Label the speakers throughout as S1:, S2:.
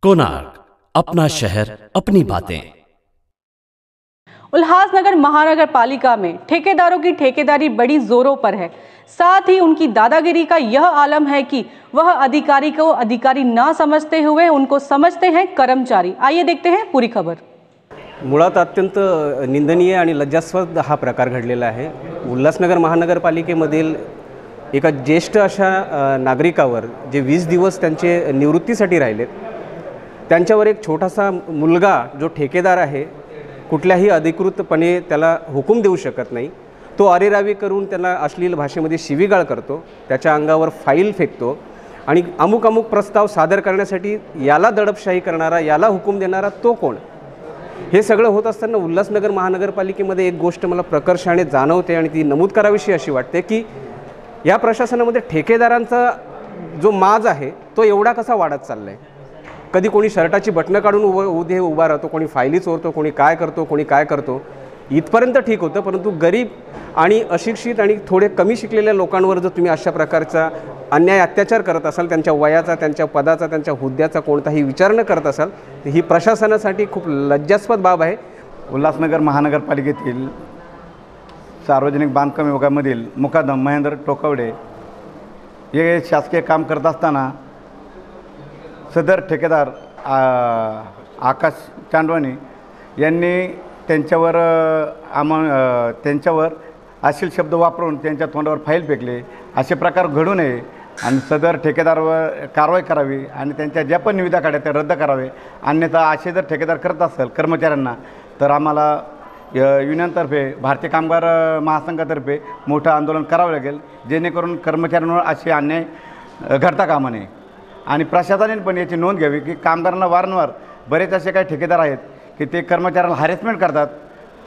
S1: कोणार्क, अपना शहर अपनी बातें।
S2: उल्हासनगर महानगर पालिका में ठेकेदारों की ठेकेदारी बड़ी जोरों पर है। साथ ही उनकी दादागिरी का यह आलम है कि वह अधिकारी को अधिकारी ना समझते हुए उनको समझते हैं कर्मचारी। आइए देखते हैं पूरी खबर।
S3: मुळात अत्यंत निंदनीय आणि लज्जास्पद हा प्रकार घडलेला आहे। उल्हासनगर महानगरपालिकेमधील एका ज्येष्ठ अशा नागरिकावर जे 20 दिवस त्यांचे निवृत्तीसाठी राहिलेत, त्यांच्यावर एक छोटासा मुलगा जो ठेकेदार आहे, कुठल्याही अधिकृतपणे त्याला हुकूम देऊ शकत नाही, तो अरेरावी करून त्याला अश्लील भाषेमध्ये शिवीगाळ करतो, त्याच्या अंगावर फाईल फेकतो आणि अमुक अमुक प्रस्ताव सादर करण्यासाठी याला दडपशाही करणारा, याला हुकूम देणारा तो कोण? हे सगळं होत असताना उल्हासनगर महानगरपालिकेमध्ये एक गोष्ट मला प्रकर्षाने जाणवते आणि ती नमूद करावीशी अशी वाटते की या प्रशासनामध्ये ठेकेदारांचा जो माज आहे तो एवढा कसा वाढत चाललाय। कधी कोणी शर्टाची बटणं काढून उभा राहतो, कोणी फायली चोरतो, कोणी काय करतो, इथपर्यंत ठीक होतं, परंतु गरीब आणि अशिक्षित आणि थोडे कमी शिकलेल्या लोकांवर जर तुम्ही अशा प्रकारचा अन्याय अत्याचार करत असाल, त्यांच्या वयाचा, त्यांच्या पदाचा, त्यांच्या हुद्द्याचा कोणताही विचार न करत असाल, तर ही प्रशासनासाठी खूप लज्जास्पद बाब आहे।
S4: उल्हासनगर महानगरपालिकेतील सार्वजनिक बांधकाम विभागामधील मुकादम महेंद्र टोकवडे हे शासकीय काम करत असताना सदर ठेकेदार आकाश चांदवानी यांनी त्यांच्यावर अश्लील शब्द वापरून त्यांच्या तोंडावर फाईल फेकले। असे प्रकार घडू नये आणि सदर ठेकेदारवर कारवाई करावी आणि त्यांच्या ज्या पण निविदा काढल्या त्या रद्द करावे। अन्यथा असे जर ठेकेदार करत असेल कर्मचाऱ्यांना तर आम्हाला युनियनतर्फे भारतीय कामगार महासंघातर्फे मोठं आंदोलन करावं लागेल, जेणेकरून कर्मचाऱ्यांवर असे अन्याय घडता कामा नये। आणि प्रशासनाने पण याची नोंद घ्यावी की कामगारांना वारंवार बरेच असे काही ठेकेदार आहेत की ते कर्मचाऱ्यांना हॅरेसमेंट करतात,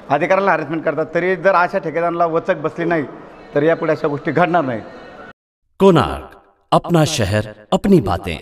S4: अधिकाऱ्यांना हॅरेसमेंट करतात, तरी जर अशा ठेकेदारांना वचक बसली नाही तर यापुढे अशा गोष्टी घडणार नाहीत।
S1: कोणार्क, अपना शहर अपनी बातें।